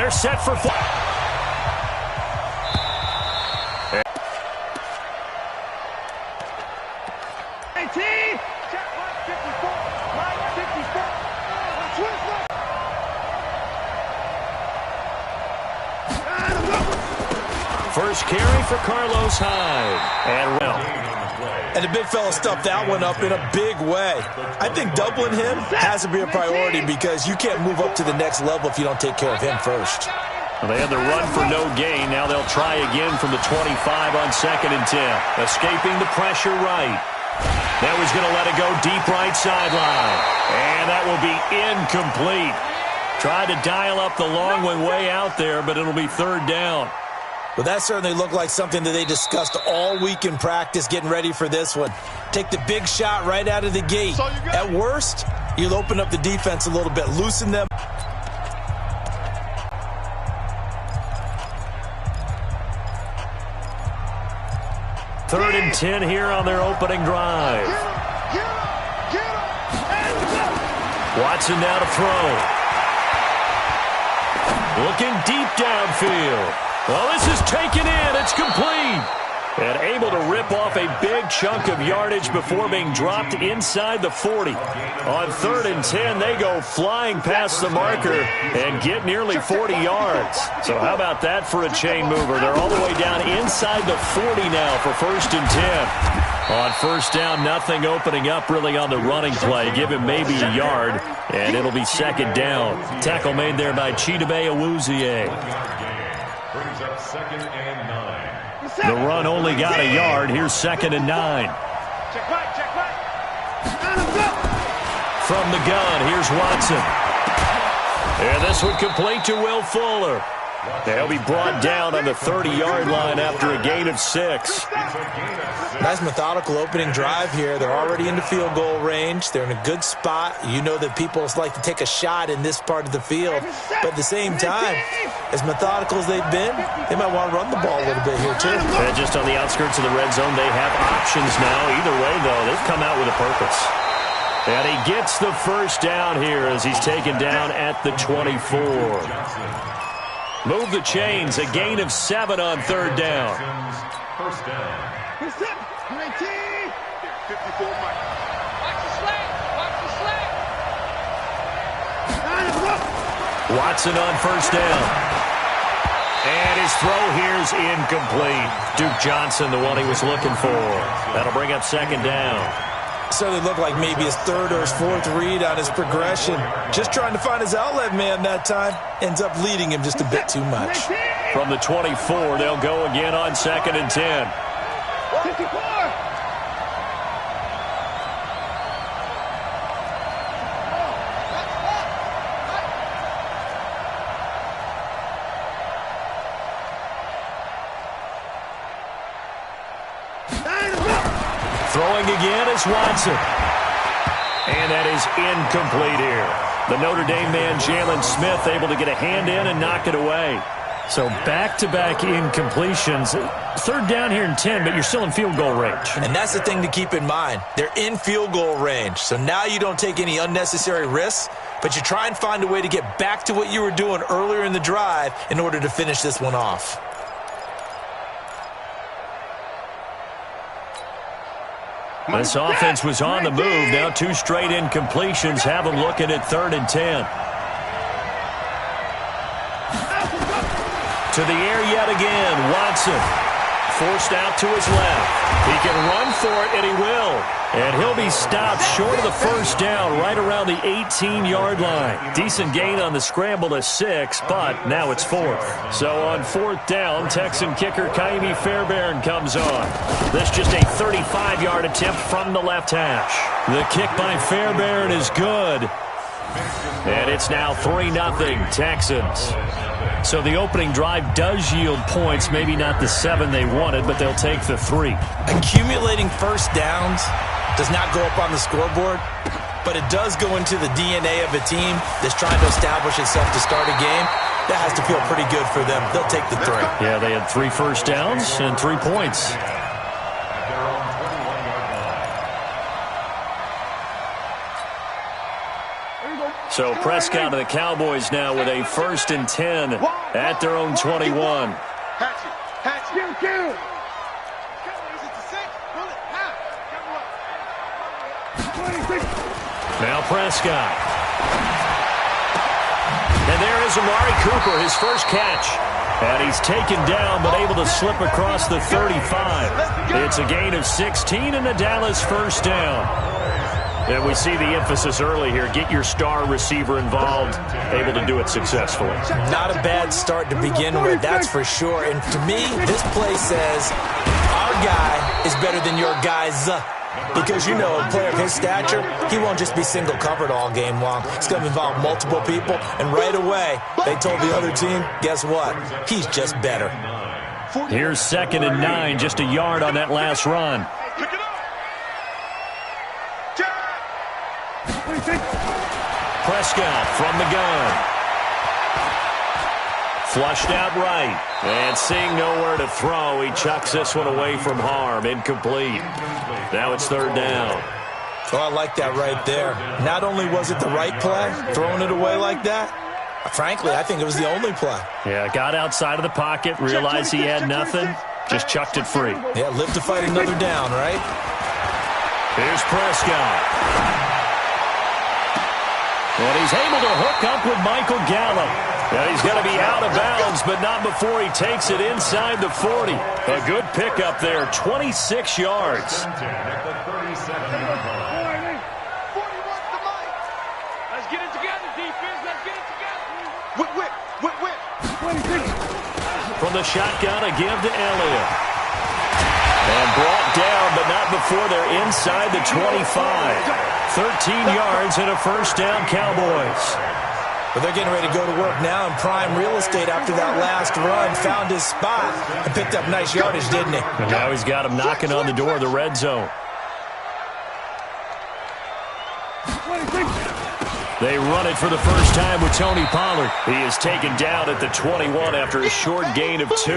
They're set for four. First carry for Carlos Hyde. And well. And the big fella stuffed that one up in a big way. I think doubling him has to be a priority because you can't move up to the next level if you don't take care of him first. Well, they had the run for no gain. Now they'll try again from the 25 on 2nd and 10. Escaping the pressure right. Now he's going to let it go deep right sideline. And that will be incomplete. Tried to dial up the long one way out there, but it'll be 3rd down. Well, that certainly looked like something that they discussed all week in practice getting ready for this one. Take the big shot right out of the gate. At worst, you'll open up the defense a little bit, loosen them. Third and 10 here on their opening drive. Watson now to throw. Looking deep downfield. Well, this is taken in. It's complete. And able to rip off a big chunk of yardage before being dropped inside the 40. On 3rd and 10, they go flying past the marker and get nearly 40 yards. So how about that for a chain mover? They're all the way down inside the 40 now for 1st and 10. On 1st down, nothing opening up really on the running play. Give him maybe a yard, and it'll be 2nd down. Tackle made there by Chidobe Awuzie. Brings up 2nd and 9. The run only got a yard. Here's 2nd and 9. Check back, check back. From the gun, here's Watson. And this one complete to Will Fuller. They'll be brought down on the 30-yard line after a gain of 6. Nice methodical opening drive here. They're already into field goal range. They're in a good spot. You know that people like to take a shot in this part of the field. But at the same time, as methodical as they've been, they might want to run the ball a little bit here too. And just on the outskirts of the red zone, they have options now. Either way, though, they've come out with a purpose. And he gets the 1st down here as he's taken down at the 24. Move the chains. A gain of 7 on 3rd down. 1st down. 54, Mike. Watch the slant. Watch the slant. Watson on 1st down. And his throw here's incomplete. Duke Johnson, the one he was looking for. That'll bring up 2nd down. Certainly looked like maybe his 3rd or his 4th read on his progression. Just trying to find his outlet man that time. Ends up leading him just a bit too much. From the 24, they'll go again on 2nd and 10. 54. Throwing again is Watson. And that is incomplete here. The Notre Dame man, Jalen Smith, able to get a hand in and knock it away. So back-to-back incompletions. 3rd down here and 10, but you're still in field goal range. And that's the thing to keep in mind. They're in field goal range. So now you don't take any unnecessary risks, but you try and find a way to get back to what you were doing earlier in the drive in order to finish this one off. This offense was on the move. Now 2 straight incompletions have them looking at 3rd and 10. To the air yet again. Watson forced out to his left. He can run for it, and he will. And he'll be stopped short of the 1st down right around the 18-yard line. Decent gain on the scramble to 6, but now it's 4th. So on 4th down, Texan kicker Kaimi Fairbairn comes on. This just a 35-yard attempt from the left hash. The kick by Fairbairn is good. And it's now 3-0 Texans. So the opening drive does yield points, maybe not the 7 they wanted, but they'll take the 3. Accumulating 1st downs does not go up on the scoreboard, but it does go into the DNA of a team that's trying to establish itself to start a game. That has to feel pretty good for them. They'll take the 3. Yeah, they had 3 first downs and 3 points. So So Prescott and the Cowboys now with a 1st and 10 at their own 21. Now Prescott. And there is Amari Cooper, his first catch. And he's taken down but able to slip across the 35. It's a gain of 16 and the Dallas first down. And we see the emphasis early here. Get your star receiver involved, able to do it successfully. Not a bad start to begin with, that's for sure. And to me, this play says our guy is better than your guy's. Because, you know, a player of his stature, he won't just be single covered all game long. It's going to involve multiple people. And right away, they told the other team, guess what? He's just better. Here's 2nd and 9, just a yard on that last run. Prescott from the gun. Flushed out right. And seeing nowhere to throw, he chucks this one away from harm. Incomplete. Now it's 3rd down. Oh, I like that right there. Not only was it the right play, throwing it away like that, frankly, I think it was the only play. Yeah, got outside of the pocket, realized he had nothing, just chucked it free. Yeah, live to fight another down, right? Here's Prescott. And he's able to hook up with Michael Gallup. And he's going to be out of bounds, but not before he takes it inside the 40. A good pickup there, 26 yards. Let's get it together, defense. Let's get it together. Whip. From the shotgun, a give to Elliott. And brought down, but not before they're inside the 25. 13 yards and a first down, Cowboys. But they're getting ready to go to work now in prime real estate after that last run. Found his spot and picked up nice yardage, didn't he? And now he's got him knocking on the door of the red zone. They run it for the first time with Tony Pollard. He is taken down at the 21 after a short gain of 2.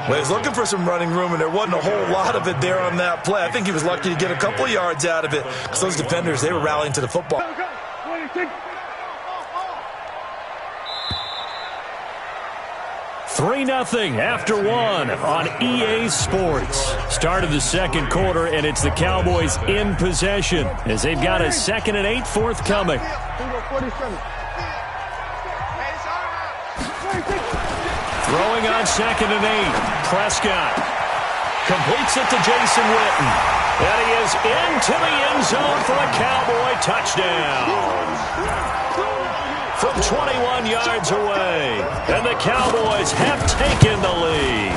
Well, he's looking for some running room, and there wasn't a whole lot of it there on that play. I think he was lucky to get a couple of yards out of it because those defenders, they were rallying to the football. 3-0 after 1 on EA Sports. Start of the second quarter, and it's the Cowboys in possession as they've got a 2nd and 8 forthcoming. Throwing on 2nd and 8. Prescott completes it to Jason Witten. And he is into the end zone for a Cowboy touchdown. From 21 yards away. And the Cowboys have taken the lead.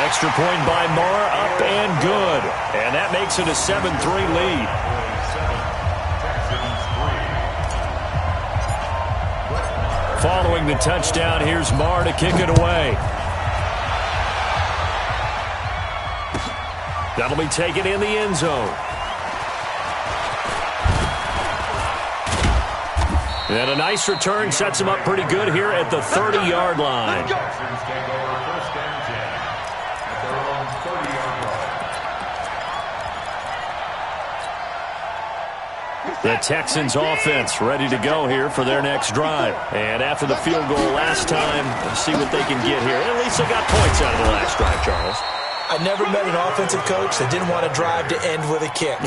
Extra point by Marr, up and good. And that makes it a 7-3 lead. Following the touchdown, here's Marr to kick it away. That'll be taken in the end zone. And a nice return sets him up pretty good here at the 30-yard line. The Texans offense ready to go here for their next drive. And after the field goal last time, let's see what they can get here. At least they got points out of the last drive, Charles. I never met an offensive coach that didn't want to drive to end with a kick.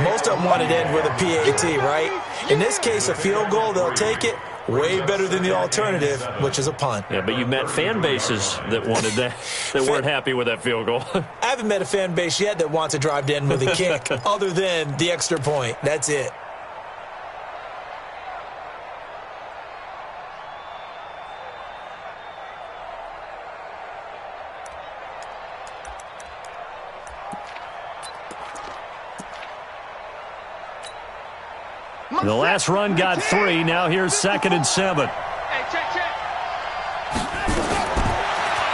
Most of them wanted to end with a PAT, right? In this case, a field goal, they'll take it. Way better than the alternative, which is a punt. Yeah, but you've met fan bases that wanted that, that weren't happy with that field goal. I haven't met a fan base yet that wants to drive to end with a kick, other than the extra point. That's it. The last run got 3. Now here's 2nd and 7. Hey, check.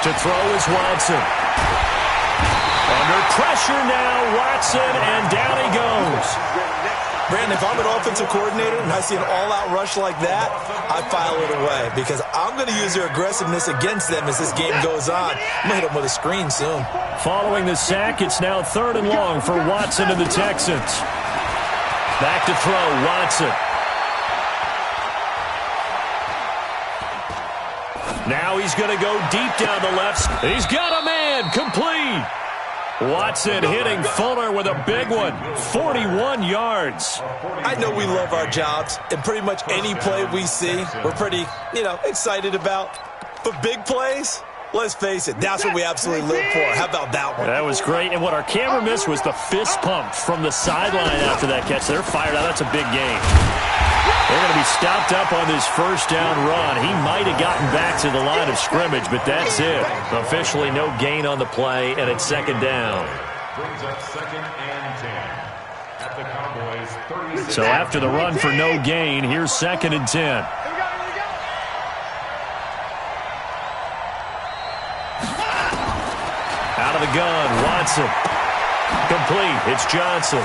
To throw is Watson. Under pressure now, Watson, and down he goes. Brandon, if I'm an offensive coordinator and I see an all-out rush like that, I file it away because I'm going to use their aggressiveness against them as this game goes on. I'm going to hit them with a screen soon. Following the sack, it's now 3rd and long for Watson and the Texans. Back to throw, Watson. Now he's going to go deep down the left. He's got a man, complete. Watson hitting Fuller with a big one, 41 yards. I know we love our jobs, and pretty much any play we see, we're pretty, excited about. But big plays, let's face it, that's what we absolutely live for. How about that one? That was great, and what our camera missed was the fist pump from the sideline after that catch. They're fired out. That's a big game. They're going to be stopped up on this first down run. He might have gotten back to the line of scrimmage, but that's it. Officially no gain on the play, and it's second down. Brings up second and 10. At the Cowboys, 30. So after the run for no gain, here's second and 10. Out of the gun, Watson. Complete. It's Johnson.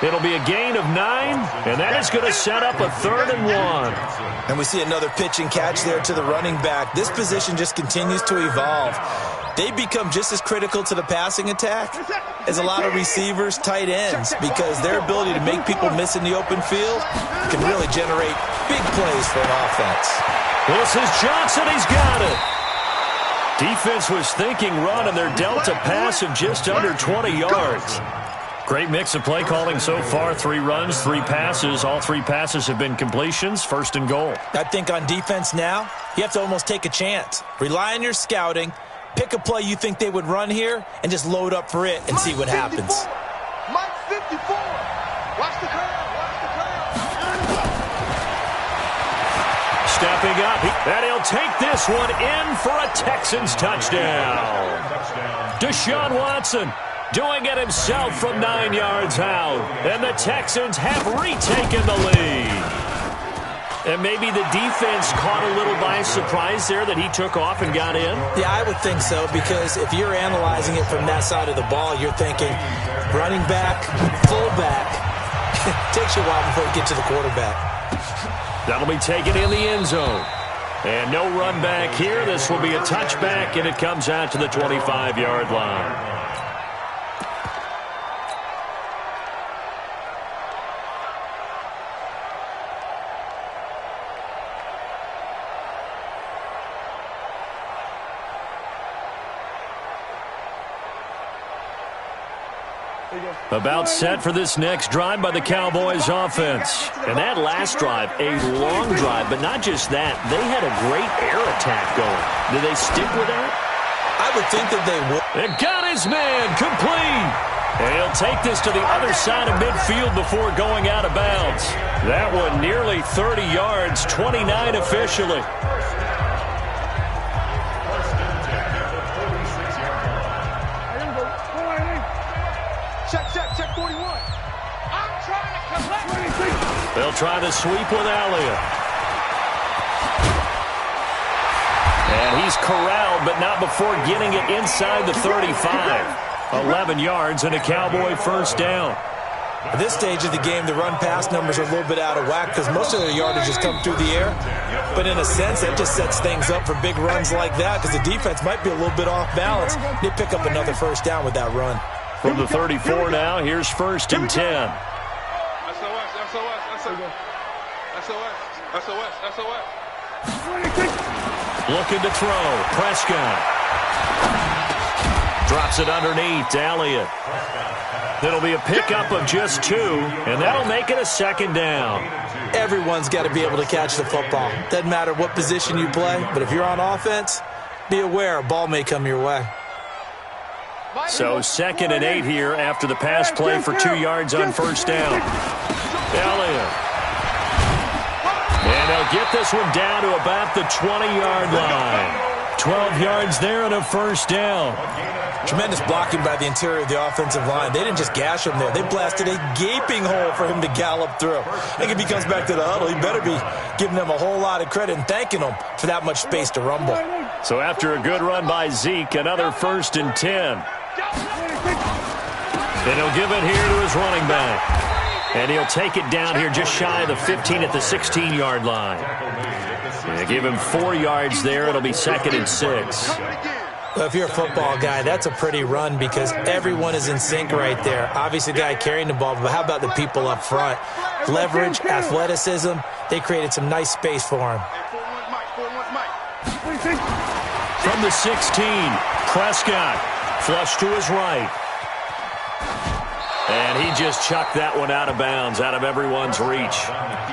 It'll be a gain of 9, and that is going to set up a 3rd and 1. And we see another pitch and catch there to the running back. This position just continues to evolve. They become just as critical to the passing attack as a lot of receivers, tight ends, because their ability to make people miss in the open field can really generate big plays for an offense. This is Johnson. He's got it. Defense was thinking run, and they're dealt a pass of just under 20 yards. Great mix of play calling so far. 3 runs, 3 passes. All 3 passes have been completions. 1st and goal. I think on defense now, you have to almost take a chance. Rely on your scouting. Pick a play you think they would run here and just load up for it and see what happens. Mike 54. Watch the crowd. Watch the crowd. Stepping up. And he'll take this one in for a Texans touchdown. Deshaun Watson doing it himself from 9 yards out. And the Texans have retaken the lead. And maybe the defense caught a little by surprise there that he took off and got in? Yeah, I would think so, because if you're analyzing it from that side of the ball, you're thinking running back, fullback. Takes you a while before you get to the quarterback. That'll be taken in the end zone. And no run back here. This will be a touchback, and it comes out to the 25-yard line. About set for this next drive by the Cowboys offense. And that last drive, a long drive, but not just that. They had a great air attack going. Do they stick with that? I would think that they would. And got his man complete. And he'll take this to the other side of midfield before going out of bounds. That one nearly 30 yards, 29 officially. Check 41. I'm trying to collect. They'll try to sweep with Elliott. And he's corralled, but not before getting it inside the 35. 11 yards and a Cowboy first down. At this stage of the game, the run-pass numbers are a little bit out of whack because most of their yardage has come through the air. But in a sense, that just sets things up for big runs like that because the defense might be a little bit off balance. They pick up another first down with that run. From the 34 now, here's 1st and 10. SOS. Looking to throw. Prescott. Drops it underneath to Elliott. It'll be a pickup of just 2, and that'll make it a 2nd down. Everyone's got to be able to catch the football. Doesn't matter what position you play, but if you're on offense, be aware a ball may come your way. So 2nd and 8 here after the pass play for 2 yards on first down. Elliott. And they'll get this one down to about the 20-yard line. 12 yards there and a first down. Tremendous blocking by the interior of the offensive line. They didn't just gash him there. They blasted a gaping hole for him to gallop through. I think if he comes back to the huddle, he better be giving them a whole lot of credit and thanking them for that much space to rumble. So after a good run by Zeke, another 1st and 10. And he'll give it here to his running back. And he'll take it down here just shy of the 15 at the 16-yard line. And give him 4 yards there. It'll be 2nd and 6. Well, if you're a football guy, that's a pretty run because everyone is in sync right there. Obviously, the guy carrying the ball, but how about the people up front? Leverage, athleticism, they created some nice space for him. From the 16, Prescott, flush to his right. And he just chucked that one out of bounds, out of everyone's reach.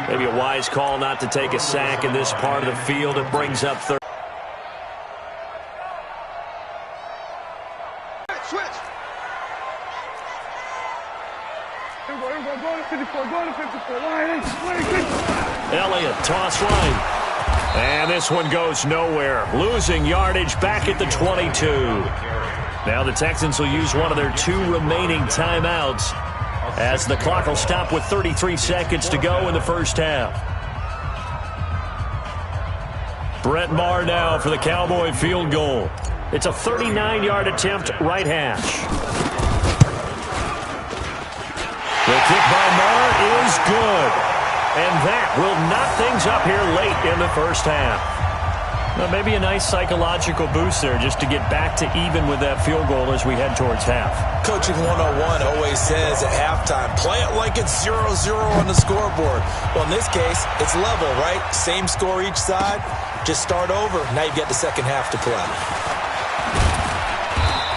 Maybe a wise call not to take a sack in this part of the field. It brings up third. Elliott, toss right. And this one goes nowhere. Losing yardage back at the 22. Now the Texans will use one of their 2 remaining timeouts as the clock will stop with 33 seconds to go in the first half. Brett Maher now for the Cowboy field goal. It's a 39-yard attempt, right hash. The kick by Maher is good. And that will knock things up here late in the first half. Well, maybe a nice psychological boost there just to get back to even with that field goal as we head towards half. Coaching 101 always says at halftime, play it like it's 0-0 on the scoreboard. Well, in this case, it's level, right? Same score each side. Just start over. Now you've got the second half to play.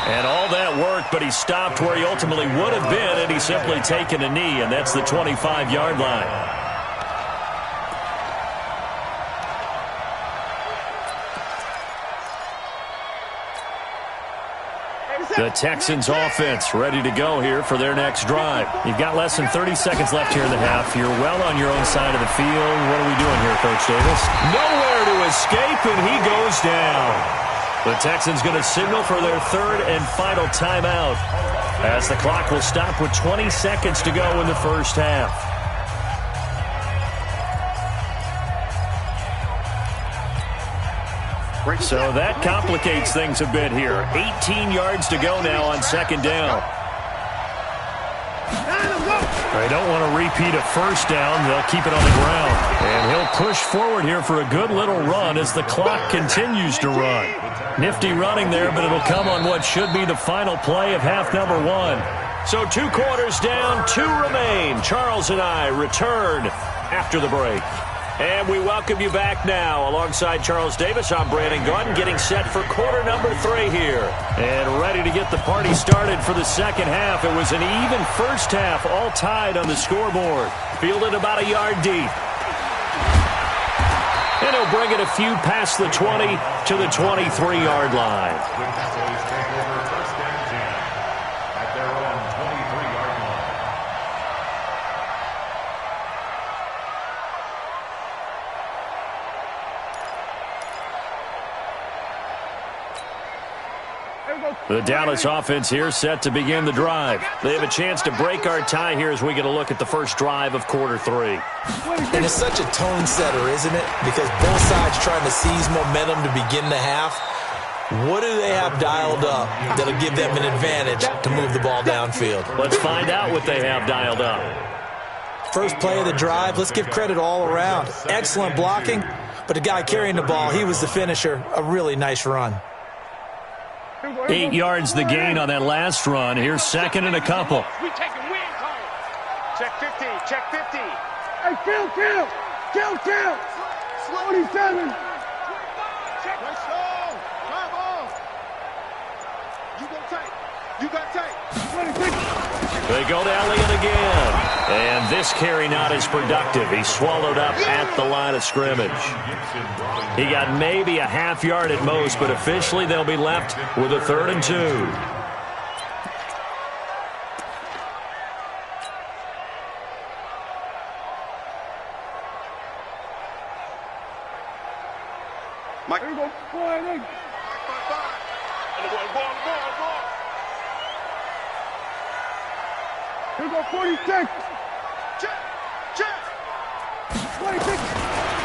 And all that work, but he stopped where he ultimately would have been, and he's simply taken a knee, and that's the 25-yard line. The Texans offense ready to go here for their next drive. You've got less than 30 seconds left here in the half. You're well on your own side of the field. What are we doing here, Coach Davis? Nowhere to escape, and he goes down. The Texans going to signal for their third and final timeout as the clock will stop with 20 seconds to go in the first half. So that complicates things a bit here. 18 yards to go now on second down. They don't want to repeat a first down. They'll keep it on the ground. And he'll push forward here for a good little run as the clock continues to run. Nifty running there, but it'll come on what should be the final play of half number 1. So 2 quarters down, 2 remain. Charles and I return after the break. And we welcome you back now. Alongside Charles Davis, I'm Brandon Gaudin, getting set for quarter number 3 here. And ready to get the party started for the second half. It was an even first half, all tied on the scoreboard. Fielded about a yard deep. And he'll bring it a few past the 20 to the 23-yard line. The Dallas offense here set to begin the drive. They have a chance to break our tie here as we get a look at the first drive of quarter 3. And it's such a tone setter, isn't it? Because both sides trying to seize momentum to begin the half. What do they have dialed up that'll give them an advantage to move the ball downfield? Let's find out what they have dialed up. First play of the drive, let's give credit all around. Excellent blocking, but the guy carrying the ball, he was the finisher. A really nice run. 8 yards the gain on that last run. Here's second and a couple. We taking wins home. Check 50. Check 50. Hey, kill. 27. Check. Let's go. Come on. You go tight. You got tight. 26. They go to Elliott again. And this carry not as productive. He swallowed up at the line of scrimmage. He got maybe a half yard at most, but officially they'll be left with a 3rd and 2. Mike. Here we go. Ball. Here we go, 46. Check. 26.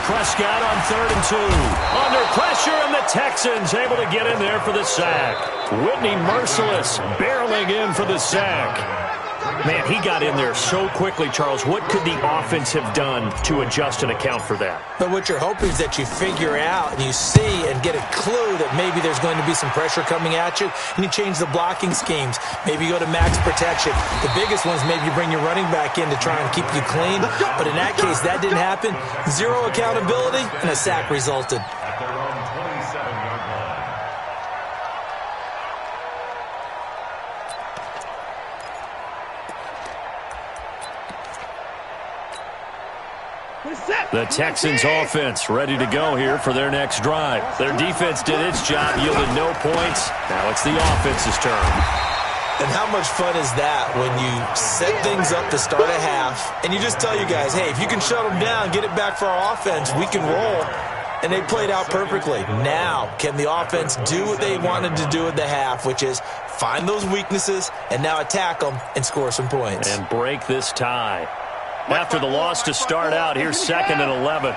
Prescott on 3rd and 2. Under pressure, and the Texans able to get in there for the sack. Whitney Merciless barreling in for the sack. Man, he got in there so quickly, Charles. What could the offense have done to adjust and account for that? But what you're hoping is that you figure out and you see and get a clue that maybe there's going to be some pressure coming at you, and you change the blocking schemes. Maybe you go to max protection. The biggest one is maybe you bring your running back in to try and keep you clean. But in that case, that didn't happen. Zero accountability, and a sack resulted. At their own 27-yard line. The Texans offense ready to go here for their next drive. Their defense did its job, yielded no points. Now it's the offense's turn. And how much fun is that when you set things up to start a half and you just tell you guys, hey, if you can shut them down, get it back for our offense, we can roll. And they played out perfectly. Now, can the offense do what they wanted to do at the half, which is find those weaknesses and now attack them and score some points. And break this tie. After the loss to start out, here's 2nd and 11.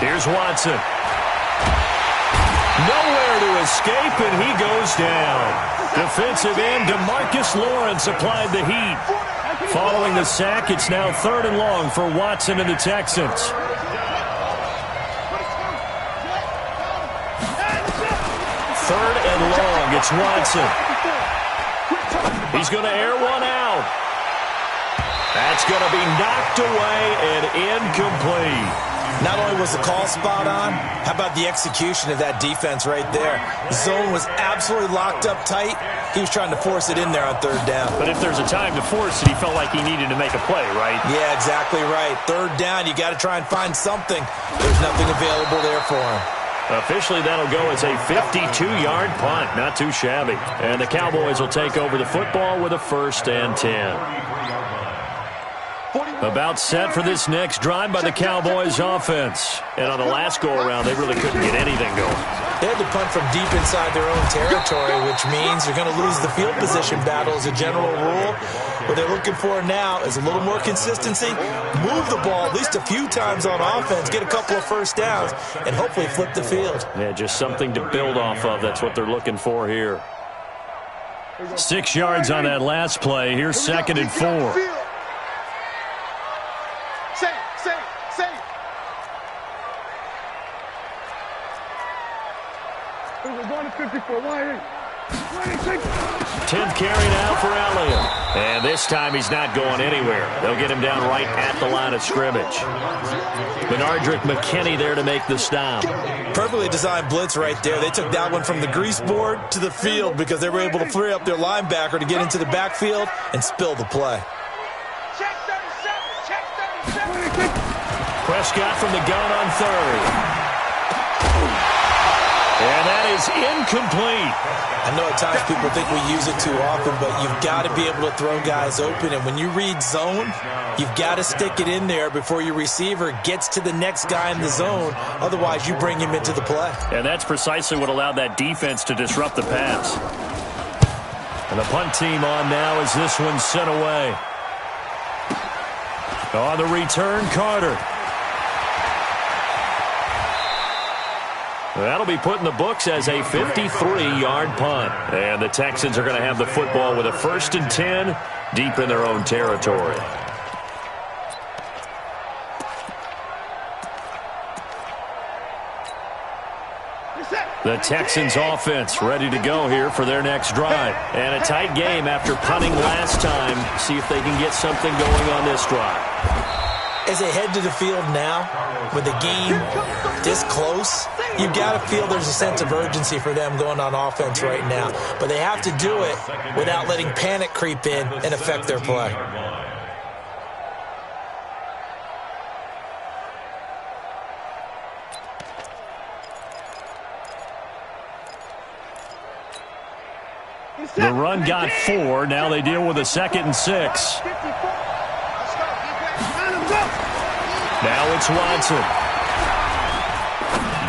Here's Watson. Nowhere to escape, and he goes down. Defensive end DeMarcus Lawrence applied the heat. Following the sack, it's now 3rd and long for Watson and the Texans. 3rd and long, it's Watson. He's going to air one out. That's going to be knocked away and incomplete. Not only was the call spot on, how about the execution of that defense right there? The zone was absolutely locked up tight. He was trying to force it in there on 3rd down. But if there's a time to force it, he felt like he needed to make a play, right? Yeah, exactly right. 3rd down, you got to try and find something. There's nothing available there for him. Officially, that'll go as a 52-yard punt. Not too shabby. And the Cowboys will take over the football with a 1st and 10. About set for this next drive by the Cowboys offense. And on the last go-around, they really couldn't get anything going. They had to punt from deep inside their own territory, which means you're going to lose the field position battle as a general rule. What they're looking for now is a little more consistency, move the ball at least a few times on offense, get a couple of 1st downs, and hopefully flip the field. Yeah, just something to build off of. That's what they're looking for here. 6 yards on that last play. Here's 2nd and 4. We're going to 54. 10th carry now for Elliott. And this time he's not going anywhere. They'll get him down right at the line of scrimmage. Benardrick McKinney there to make the stop. Perfectly designed blitz right there. They took that one from the grease board to the field because they were able to free up their linebacker to get into the backfield and spill the play. Check 37. Check 37. Prescott from the gun on 3rd. And that is incomplete. I know at times people think we use it too often, but you've got to be able to throw guys open. And when you read zone, you've got to stick it in there before your receiver gets to the next guy in the zone. Otherwise, you bring him into the play. And that's precisely what allowed that defense to disrupt the pass. And the punt team on now as this one's sent away. On the return, Carter. That'll be put in the books as a 53-yard punt. And the Texans are going to have the football with a 1st and 10 deep in their own territory. The Texans offense ready to go here for their next drive. And a tight game after punting last time. See if they can get something going on this drive. As they head to the field now, with the game this close, you've got to feel there's a sense of urgency for them going on offense right now. But they have to do it without letting panic creep in and affect their play. The run got 4. Now they deal with a 2nd and 6. Now it's Watson.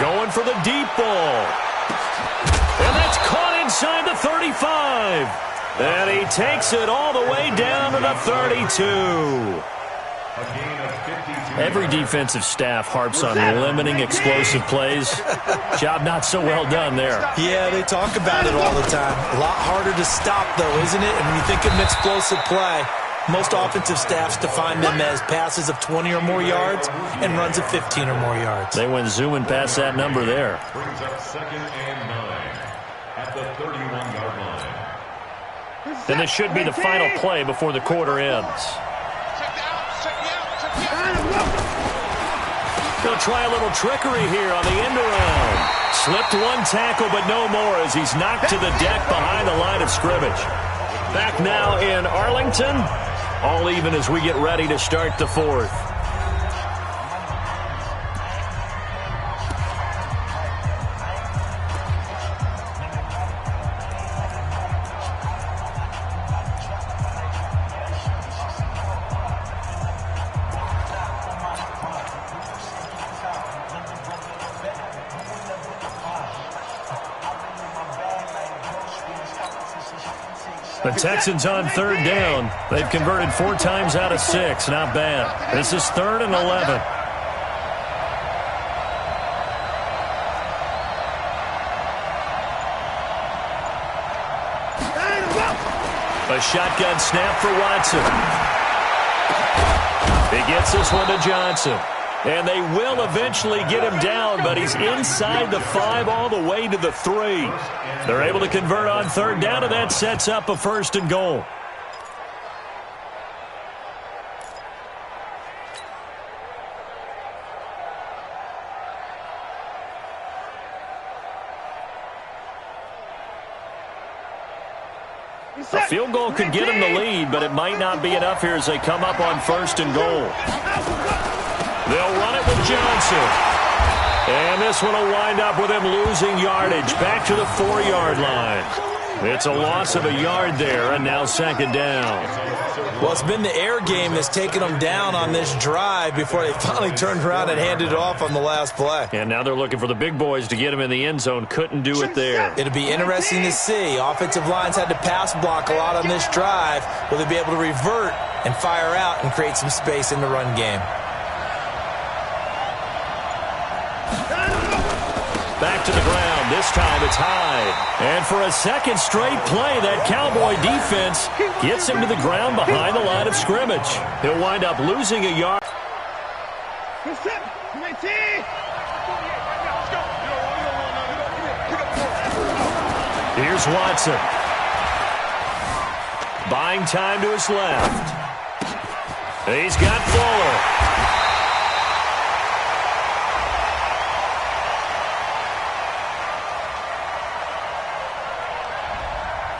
Going for the deep ball. And that's caught inside the 35. And he takes it all the way down to the 32. A gain of 52 Every defensive staff harps on limiting explosive plays. Job not so well done there. Yeah, they talk about it all the time. A lot harder to stop, though, isn't it? And when you think of an explosive play, most offensive staffs define them as passes of 20 or more yards and runs of 15 or more yards. They went zooming past that number there. Brings up 2nd and 9 at the 31-yard line. And this should be the final play before the quarter ends. Going to try a little trickery here on the end around. Slipped one tackle, but no more as he's knocked to the deck behind the line of scrimmage. Back now in Arlington. All even as we get ready to start the fourth. The Texans on 3rd down. They've converted 4 times out of 6. Not bad. This is 3rd and 11. A shotgun snap for Watson. He gets this one to Johnson. And they will eventually get him down, but he's inside the 5 all the way to the 3. They're able to convert on 3rd down, and that sets up a 1st and goal. A field goal could get him the lead, but it might not be enough here as they come up on 1st and goal. They'll run it with Johnson. And this one will wind up with him losing yardage back to the 4-yard line. It's a loss of a yard there, and now 2nd down. Well, it's been the air game that's taken them down on this drive before they finally turned around and handed it off on the last play. And now they're looking for the big boys to get him in the end zone. Couldn't do it there. It'll be interesting to see. Offensive lines had to pass block a lot on this drive. Will they be able to revert and fire out and create some space in the run game? Back to the ground. This time it's Hyde. And for a 2nd straight play, that Cowboy defense gets him to the ground behind the line of scrimmage. He'll wind up losing a yard. Here's Watson. Buying time to his left. He's got Fuller.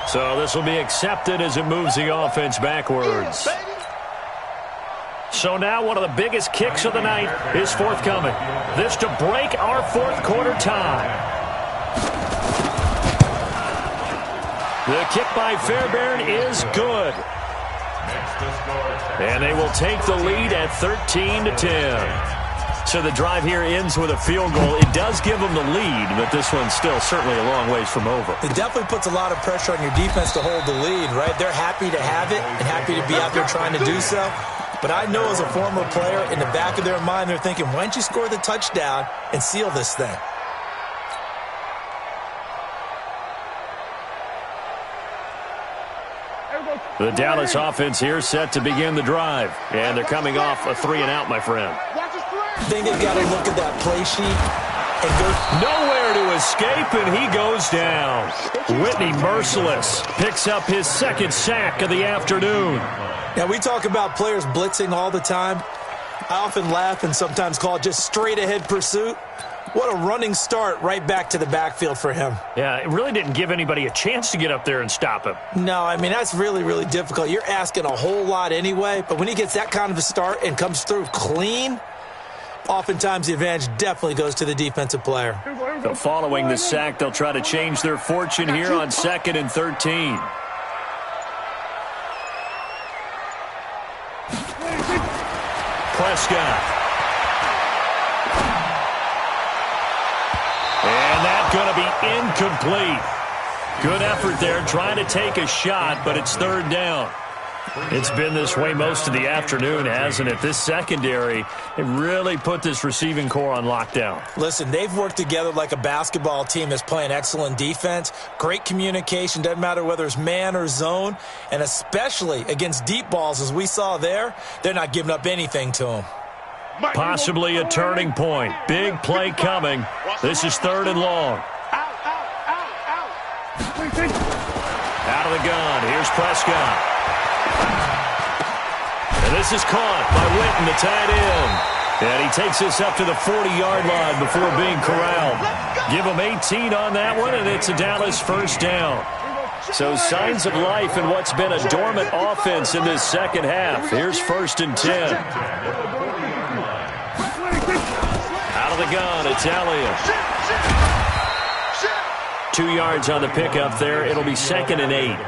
So this will be accepted as it moves the offense backwards. So now one of the biggest kicks of the night is forthcoming. This to break our 4th quarter tie. The kick by Fairbairn is good. And they will take the lead at 13-10. So the drive here ends with a field goal. It does give them the lead, but this one's still certainly a long ways from over. It definitely puts a lot of pressure on your defense to hold the lead, right? They're happy to have it and happy to be out there trying to do so. But I know as a former player, in the back of their mind, they're thinking, why don't you score the touchdown and seal this thing? The Dallas offense here set to begin the drive. And they're coming off a 3-and-out, my friend. I think they've got to look at that play sheet and go. Nowhere to escape, and he goes down. Whitney Merciless picks up his 2nd sack of the afternoon. Now, we talk about players blitzing all the time. I often laugh and sometimes call it just straight-ahead pursuit. What a running start right back to the backfield for him. Yeah, it really didn't give anybody a chance to get up there and stop him. No, I mean, that's really, really difficult. You're asking a whole lot anyway, but when he gets that kind of a start and comes through clean, oftentimes the advantage definitely goes to the defensive player. So following the sack, they'll try to change their fortune here on 2nd and 13. Prescott. And that's going to be incomplete. Good effort there trying to take a shot, but it's 3rd down. It's been this way most of the afternoon, hasn't it? This secondary, it really put this receiving core on lockdown. Listen, they've worked together like a basketball team that's playing excellent defense. Great communication, doesn't matter whether it's man or zone. And especially against deep balls, as we saw there, they're not giving up anything to them. Possibly a turning point. Big play coming. This is 3rd and long. Out of the gun. Here's Prescott. And this is caught by Witten, the tight end. And he takes this up to the 40-yard line before being corralled. Give him 18 on that one, and it's a Dallas first down. So signs of life in what's been a dormant offense in this second half. Here's 1st and 10. Out of the gun, it's Elliott. 2 yards on the pickup there. It'll be 2nd and 8.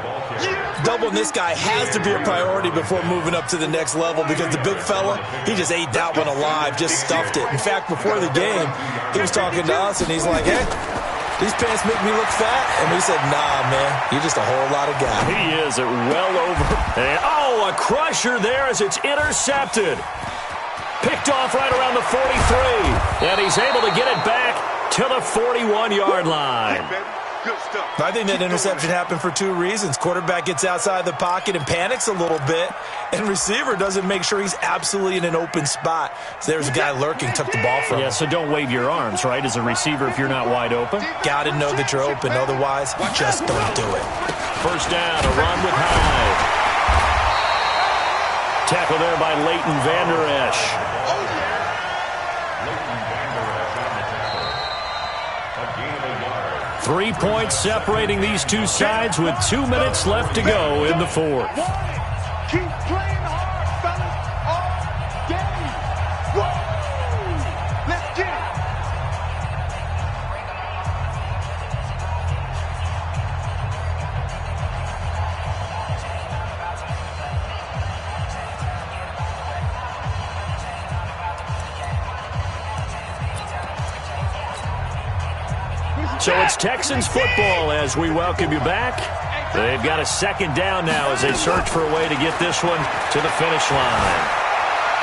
Doubling this guy has to be a priority before moving up to the next level because the big fella, he just ate that one alive, just stuffed it. In fact, before the game, he was talking to us, and he's like, hey, these pants make me look fat? And we said, nah, man, you're just a whole lot of guy. He is well over. And, oh, a crusher there as it's intercepted. Picked off right around the 43. And he's able to get it back to the 41-yard line. I think that interception happened for 2 reasons. Quarterback gets outside the pocket and panics a little bit, and receiver doesn't make sure he's absolutely in an open spot. So there's a guy lurking, took the ball from him. Yeah, so don't wave your arms, right, as a receiver if you're not wide open. Got to know that you're open. Otherwise, just don't do it. First down, a run with Hyde. Tackle there by Leighton Vander Esch. 3 points separating these two sides with 2 minutes left to go in the 4th. Keep playing hard, fellas, all game. Whoa! Let's get it. So it's Texans football as we welcome you back. They've got a 2nd down now as they search for a way to get this one to the finish line.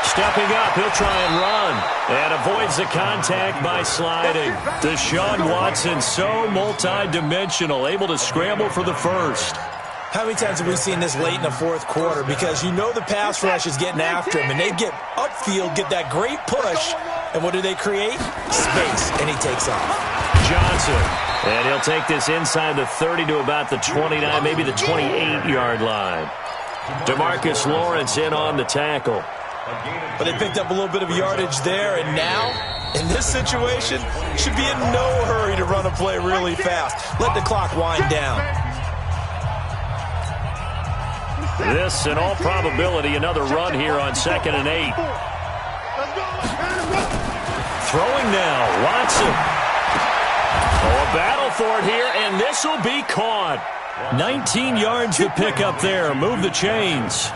Stepping up, he'll try and run and avoids the contact by sliding. Deshaun Watson, so multi-dimensional, able to scramble for the first. How many times have we seen this late in the 4th quarter? Because you know the pass rush is getting after him, and they get upfield, get that great push, and what do they create? Space, and he takes off. Johnson, and he'll take this inside the 30 to about the 29, maybe the 28-yard line. DeMarcus Lawrence in on the tackle. But they picked up a little bit of yardage there, and now, in this situation, should be in no hurry to run a play really fast. Let the clock wind down. This, in all probability, another run here on 2nd and 8. Throwing now, Watson. Oh, a battle for it here, and this will be caught. 19 yards to pick up there. Move the chains.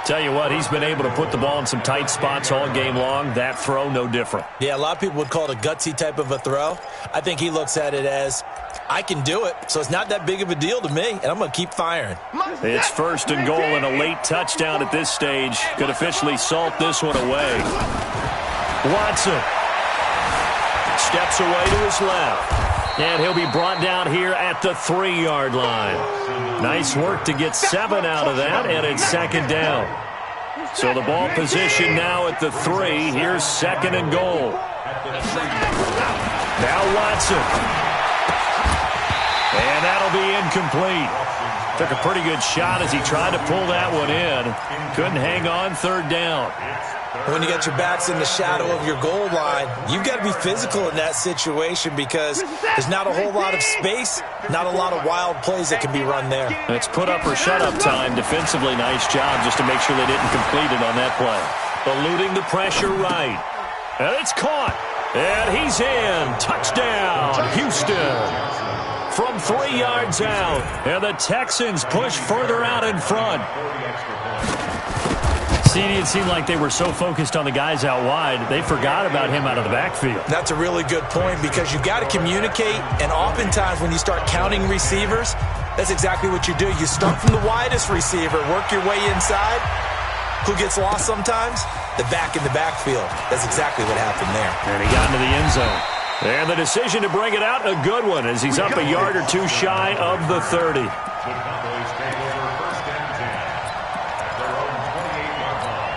Tell you what, he's been able to put the ball in some tight spots all game long. That throw, no different. Yeah, a lot of people would call it a gutsy type of a throw. I think he looks at it as, I can do it, so it's not that big of a deal to me, and I'm going to keep firing. It's 1st and goal, and a late touchdown at this stage could officially salt this one away. Watson steps away to his left, and he'll be brought down here at the 3-yard line. Nice work to get 7 out of that, and it's 2nd down. So the ball position now at the 3. Here's 2nd and goal. Now Watson. And that'll be incomplete. Took a pretty good shot as he tried to pull that one in. Couldn't hang on 3rd down. When you got your backs in the shadow of your goal line, you've got to be physical in that situation because there's not a whole lot of space, not a lot of wild plays that can be run there. It's put up or shut up time. Defensively, nice job just to make sure they didn't complete it on that play. Eluding the pressure right. And it's caught. And he's in. Touchdown, Houston. From 3 yards out. And the Texans push further out in front. CD, it seemed like they were so focused on the guys out wide, they forgot about him out of the backfield. That's a really good point because you've got to communicate, and oftentimes when you start counting receivers, That's exactly what you do. You start from the widest receiver, work your way inside. Who gets lost sometimes? The back in the backfield. That's exactly what happened there. And he got into the end zone. And the decision to bring it out, a good one, as he's up a yard or two shy of the 30. The Cowboys take over 1st and 10 at their own 28-yard line.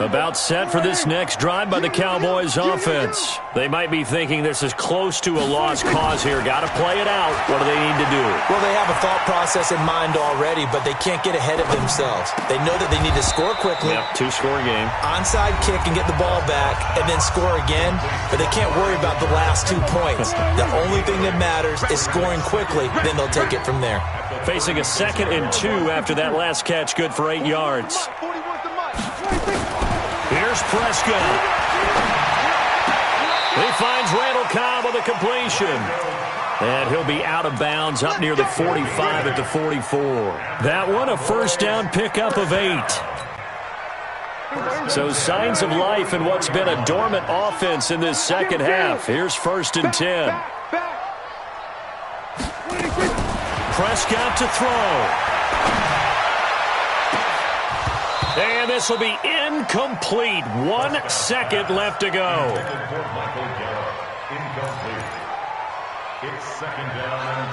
About set for this next drive by the Cowboys offense. They might be thinking this is close to a lost cause here. Got to play it out. What do they need to do? Well, they have a thought process in mind already, but they can't get ahead of themselves. They know that they need to score quickly. Yep, two-score game. Onside kick and get the ball back and then score again, but they can't worry about the last 2 points. The only thing that matters is scoring quickly, then they'll take it from there. Facing a 2nd and 2 after that last catch, good for 8 yards. Here's Prescott. He finds Randall Cobb with a completion. And he'll be out of bounds up near the 45 at the 44. That one, a first down pickup of 8. So signs of life in what's been a dormant offense in this second half. Here's 1st and 10. Prescott to throw. And this will be incomplete. 1 second left to go. Incomplete. It's 2nd down and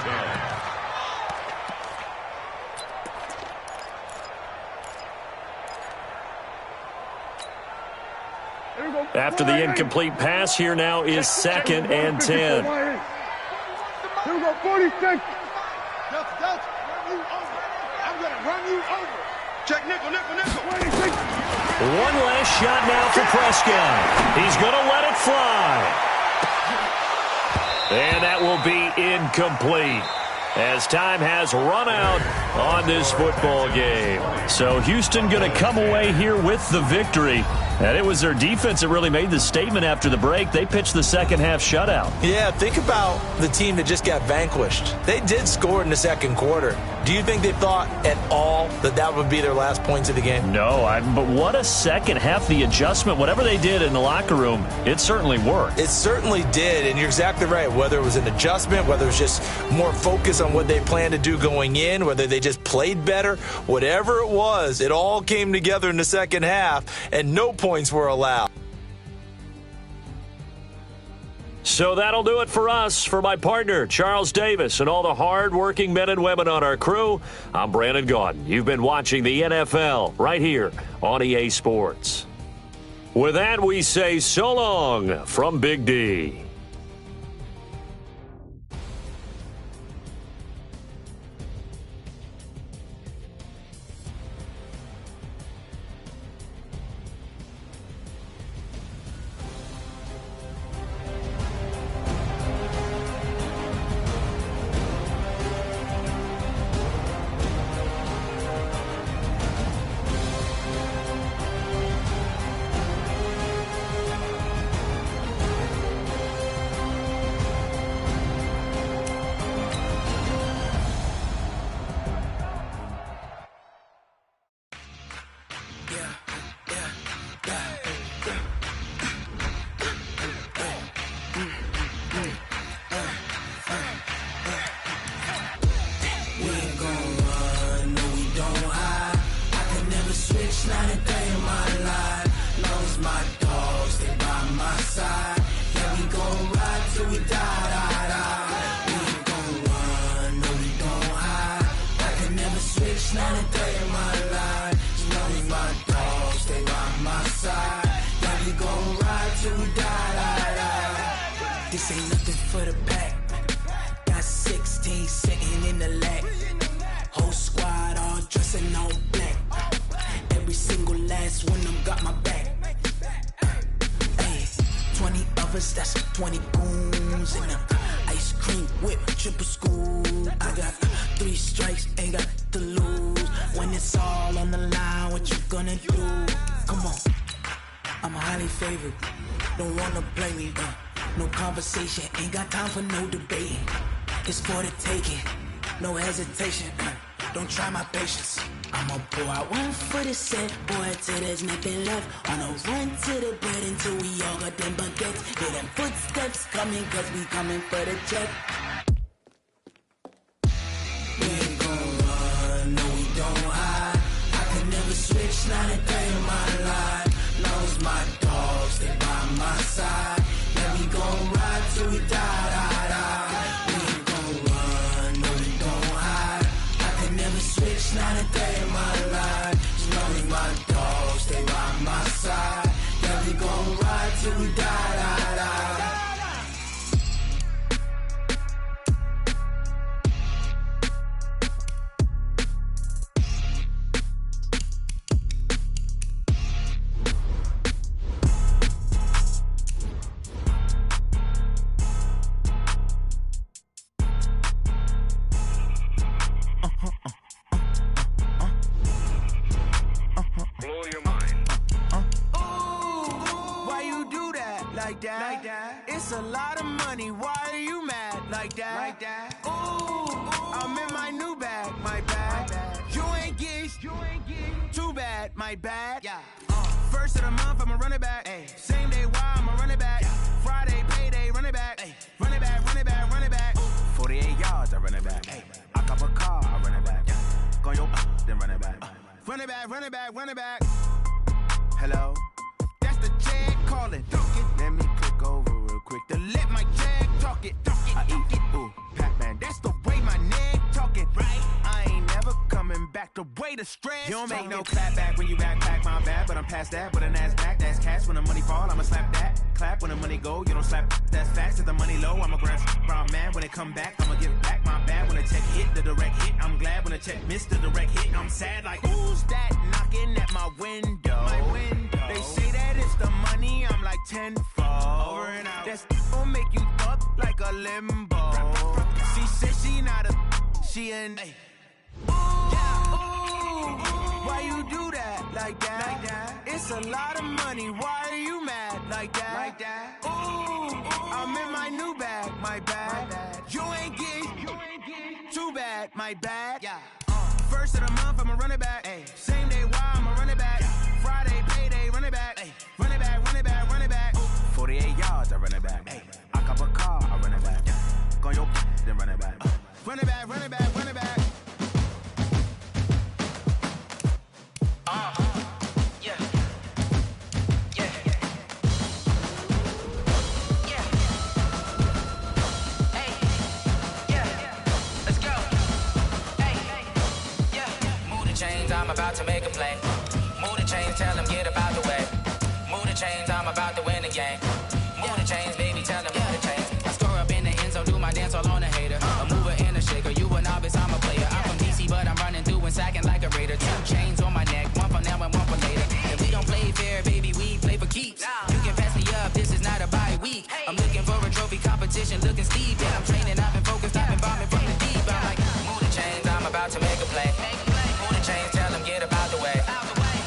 10. After the incomplete pass, here now is 2nd and 10. Here we go, 46. I'm going to run you over. Check nickel, nickel, nickel. 26. One last shot now for Prescott. He's going to let it fly. And that will be incomplete, as time has run out on this football game. So Houston going to come away here with the victory. And it was their defense that really made the statement after the break. They pitched the second half shutout. Yeah, think about the team that just got vanquished. They did score in the second quarter. Do you think they thought at all that that would be their last points of the game? No, but what a second half. The adjustment, whatever they did in the locker room, it certainly worked. It certainly did, and you're exactly right. Whether it was an adjustment, whether it was just more focus on what they planned to do going in, whether they just played better, whatever it was, it all came together in the second half, and no points were allowed. So that'll do it for us. For my partner, Charles Davis, and all the hard-working men and women on our crew, I'm Brandon Gaudin. You've been watching the NFL right here on EA Sports. With that, we say so long from Big D. This ain't nothing for the pack. Got 16 sitting in the lap. Whole squad all dressing all black. Every single last one of them got my back. Hey, 20 of us, that's 20 goons in the ice cream whip, triple school. I got 3 strikes, ain't got to lose. When it's all on the line, what you gonna do? Come on, I'm highly favored. Don't wanna play me, no conversation, ain't got time for no debating. It's for the taking, no hesitation. don't try my patience. I'ma pour out one for the set, boy, till there's nothing left. On a run to the bread until we all got them baguettes. Hear them footsteps coming, cause we coming for the check. We ain't gon' run, no we don't hide. I can never switch, not a day in my life. Long's my dogs, they by my side. Yeah, we gon' ride till we die, die, die. We ain't gon' run, no we don't hide. I can never switch, not a day in my life. As long as my dogs, they by my side. Yeah, we gon' ride till we die, die, die. It's a lot of money, why are you mad like that? Ooh, I'm in my new bag, my bad. You ain't geese, too bad, my bad. First of the month, I'ma run it back. Same day, why I'ma run it back. Friday, payday, run it back. Run it back, run it back, run it back. 48 yards, I run it back. I cop a car, I run it back. Go yo, then run it back. Run it back, run it back, run it back. Hello? That's the jag calling. Let me click over real quick to let my jag talk it. I eat it, ooh, Pac-Man. That's the way my neck talking, right? I ain't never coming back the way the stress. You don't make no clap back when you backpack, my bad, but I'm past that. With a NASDAQ, that's cash. When the money fall, I'ma slap that. Clap when the money go, you don't slap. That's fast. If the money low, I'ma grab brown man. When it come back, I'ma give back my bad. When the check hit, the direct hit, I'm glad. When the check missed the direct hit, I'm sad. Like, who's that knocking at my window? My window. They say that it's the money, I'm like tenfold. Over and out. That's gon' make you up like a limbo. She said she not a, she an. Ooh, why you do that like that? It's a lot of money, why are you mad like that? Ooh, I'm in my new bag, my bad. You ain't geek, too bad, my bad. First of the month, I'ma run it back. Same day, why I'ma run it back. Friday, payday, run it back. Run it back, run it back, run it back. 48 yards, I run it back. I cop a car, I run it back. Go yo, then run it back. Run it back, run it back, run it back. Yeah. Yeah. Yeah. Hey. Yeah. Let's go. Hey. Yeah. Move the chains, I'm about to make a play. Move the chains, tell them get about the way. Move the chains, I'm about to win the game. Move the chains, baby, tell them move the chains. I score up in the end zone, do my dance all on a hater. A mover and a shaker, you a novice, I'm a player. I'm from DC, but I'm running through and sacking like a raider. 2 chains on my neck, one for now and one for later. If we don't play fair, baby, we play for keeps. You can pass me up, this is not a bye week. I'm looking for a trophy competition, looking steep. Yeah, I'm training, I've been focused, I've been bombing from the deep. I'm like, move the chains, I'm about to make a play. Move the chains, tell them get about the way.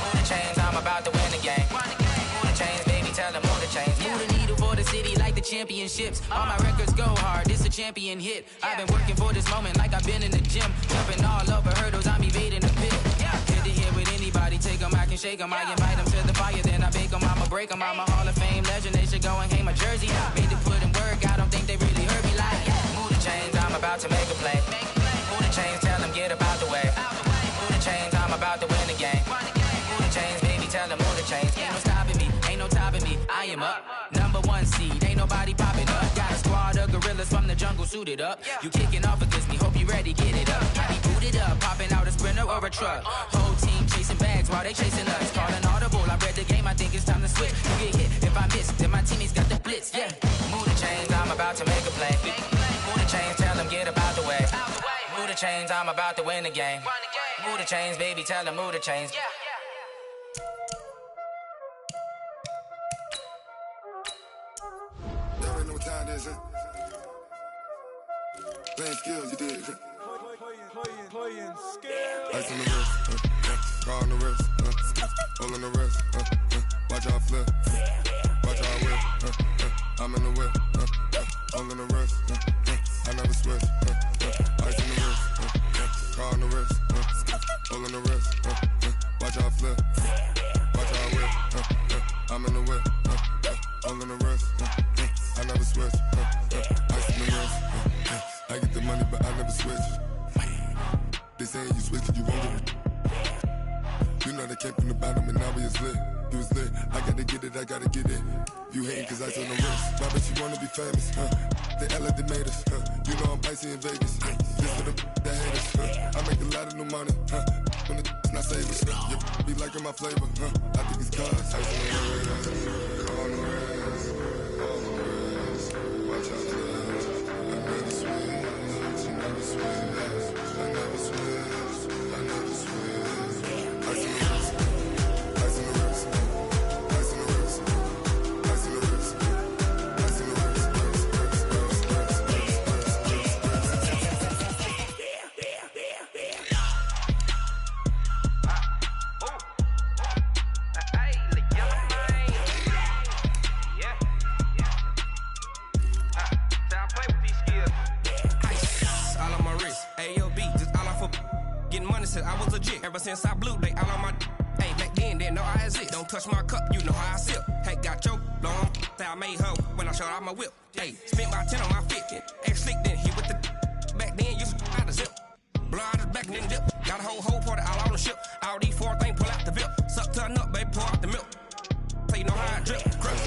Move the chains, I'm about to win the game. Move the chains, baby, tell them move the chains. Move the needle for the city like the championships. All my records go hard, this a champion hit. I've been working for this moment like I've been in the gym. Jumping all over hurdles, I'm evading the pit. Head to head with anybody, take them, I can shake them. I invite them to the fire, then I bake them, I'ma break them. I'm a Hall of Fame legend, they should go and hang my jersey. Made to put in work, I don't think they really heard me like. Move the chains, I'm about to make a play. Move the chains, tell them get about the way. Move the chains, I'm about to win the game. Move the chains, baby, tell them move the chains. Ain't no stopping me, ain't no topping me, I am up. #1 seed, ain't nobody popping up. Got a squad of gorillas from the jungle suited up. You kicking off against me, hope you ready, get it up. I be booted up, popping out a sprinter or a truck. Whole team chasing bags while they chasing us. Calling audible, I read the game, I think it's time to switch. You get hit, if I miss, then my teammates got the blitz, yeah. Move the chains, I'm about to make a play. Move the chains, tell them get about the way. Move the chains, I'm about to win the game. Move the chains, baby, tell them move the chains. There ain't no time, there's it. Playing skills, you did. Playing skills. Ice on the wrist, car on the wrist, all on the wrist, watch out flip, watch out whip, I'm in the whip, all on the wrist, I never switch, ice on the wrist, car on the wrist, all on the wrist. Watch how I flip, watch how I whip. I'm in the whip, all on the wrist. I never switch, ice in the wrist. I get the money, but I never switch. They saying you switch, you won't get it. You know they came from the bottom and now we is lit. You was lit, I gotta get it, I gotta get it. You hating cause ice on the wrist. Why bet you wanna be famous, They act like they made us, You know I'm icy in Vegas, This for the that hate us, I make a lot of new money, When it's not savers, You be liking my flavor, I think it's cause ice on the wrist, on the wrist, on the wrist. Watch out, I never switch, I never switch, I never switch, I never switch. Ice on the wrist, ice on the wrist, ice on the wrist, ice on the wrist, ice on the wrist. I was legit. Ever since I blew, they all on my hey, back then, didn't know I exist. Don't touch my cup, you know how I sip. Hey, got choked, long say I made her when I showed out my whip. Hey, spent my 10 on my 50. Ex-slick, then hit with the back then, used to out the zip. Blow out his back and then dip. Got a whole party all on the ship. All these 4 things pull out the bip. Suck to a nut, baby, pour out the milk. So you know how I drip. Crush.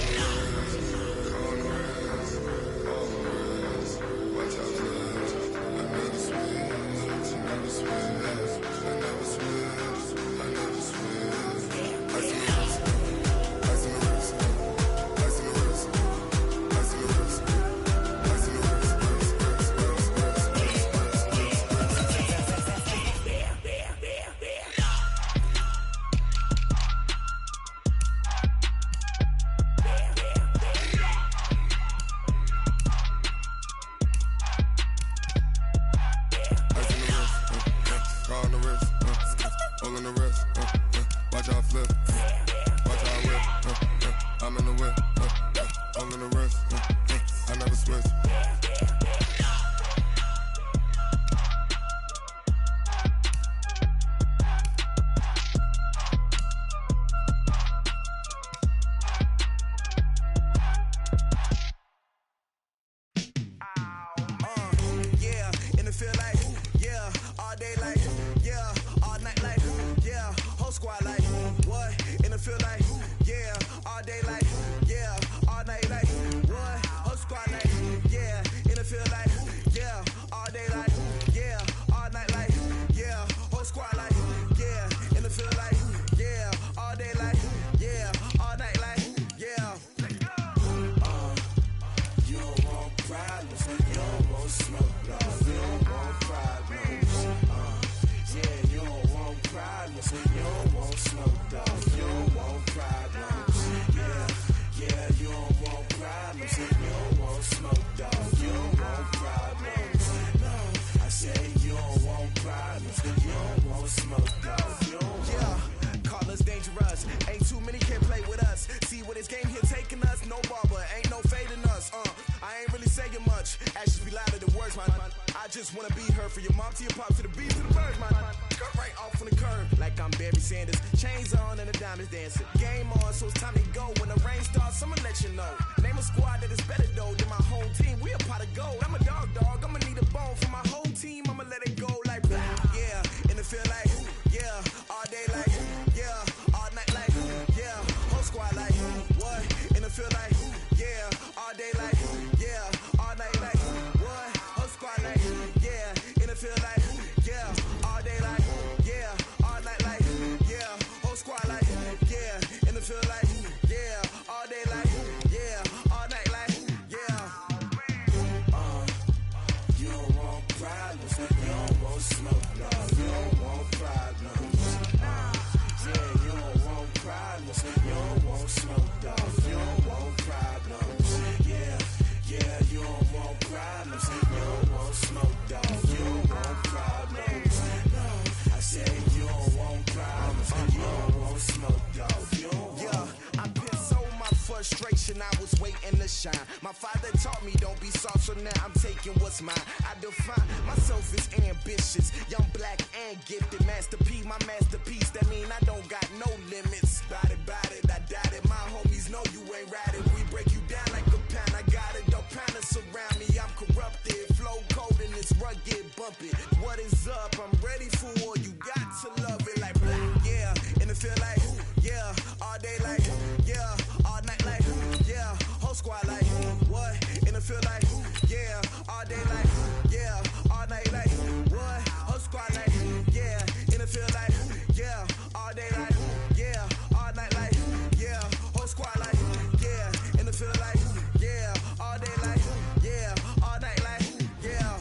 shine. My father taught me don't be soft, so now I'm taking what's mine. I define myself as ambitious, young, black, and gifted. Master P, my masterpiece. That mean I don't got no limits. Bout it, I doubt it. My homies know you ain't ratted. We break you down like a pound. I got it, don't pound us around me. I'm corrupted, flow cold and it's rugged, bumpy. What is up? I'm ready for war. You got to love it like black, yeah. And it feel like, yeah. All day like, yeah. All night like, yeah. Whole squad like, what? And it feel like, yeah. All day like, yeah. All night like, what? Whole squad like, yeah. And it feel like, yeah. All day like, yeah. All night like, yeah. Whole squad like, yeah. And it feel like, yeah. All day like, yeah. All night like, yeah.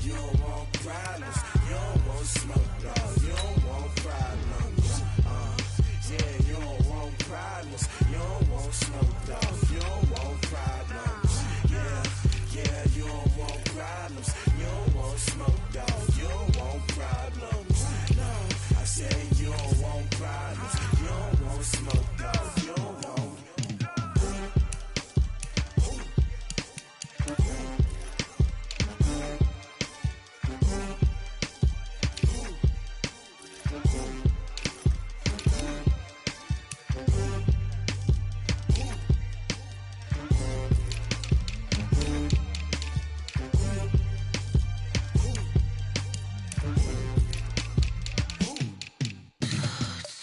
You don't want problems. You don't want smoke, dog. You don't want problems. Yeah, you don't want problems. You don't want smoke, dog. You don't want problems. Yeah, you don't want problems. You don't want smoke, dog. You don't want problems. No, I said you don't want problems. You don't want smoke, dog. You don't want.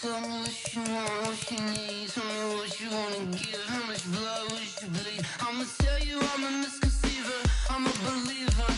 Tell me what you want, what you need. Tell me what you wanna give. How much blood would you bleed? I'ma tell you I'm a misconceiver. I'm a believer.